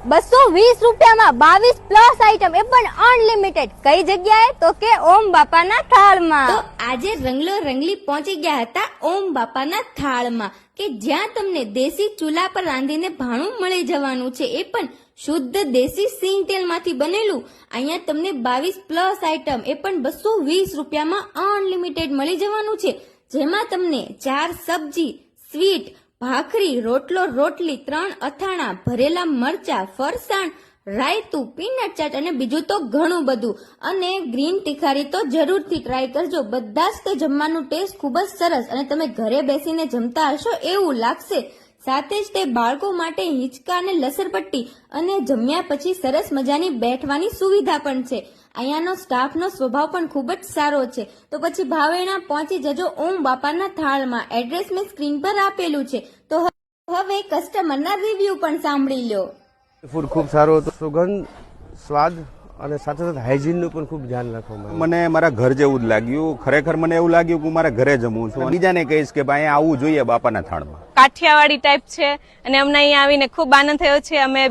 220 રૂપિયામાં 22 plus item, એ પણ unlimited. કઈ જગ્યાએ? તો કે ઓમ બાપાના થાળમાં. તો આજે રંગલો રંગલી પહોંચી ગયા હતા ઓમ બાપાના થાળમાં, કે જ્યાં તમને દેશી ચૂલા પર રાંધીને ભાણું મળી જવાનું છે, એ પણ શુદ્ધ દેશી સિંગ તેલ માંથી બનેલું. અહીંયા તમને 22 પ્લસ આઈટમ, એ પણ 220 રૂપિયામાં અનલિમિટેડ મળી જવાનું છે, જેમાં તમને 4 સબ્જી, સ્વીટ, ભાખરી, રોટલો, રોટલી, 3 અથાણા, ભરેલા મરચા, ફરસાણ, રાયતું, પીનટ ચાટ અને બીજું તો ઘણું બધું. અને ગ્રીન તિખારી તો જરૂરથી ટ્રાય કરજો. બધા જ તે જમવાનું ટેસ્ટ ખૂબ જ સરસ અને તમે ઘરે બેસીને જમતા હશો એવું લાગશે. સાથે જ તે બાળકો માટે હિંચકા અને લસરપટ્ટી અને જમ્યા પછી સરસ મજાની બેઠવાની સુવિધા પણ છે. અહીંયાનો સ્ટાફનો સ્વભાવ પણ ખૂબ જ સારો છે. તો પછી ભાવેણા પહોંચી જજો ઓમ બાપાના થાળમાં. એડ્રેસ મેં સ્ક્રીન પર આપેલું છે. તો હવે કસ્ટમરના રિવ્યુ પણ સાંભળી લો. ફૂડ ખૂબ સારું હતું, સુગંધ, સ્વાદ અને સાથે સાથે હાઇજીનનું પણ ખૂબ ધ્યાન રાખવામાં મને મારા ઘર જેવું જ લાગ્યું. ખરેખર મને એવું લાગ્યું કે હું મારા ઘરે જમું છું. બીજાને કહીશ કે ભાઈ આવવું જોઈએ બાપાના થાળમાં. કાઠિયાવાડી ટાઈપ છે અને અમને અહીંયા આવીને ખૂબ આનંદ થયો છે. અમે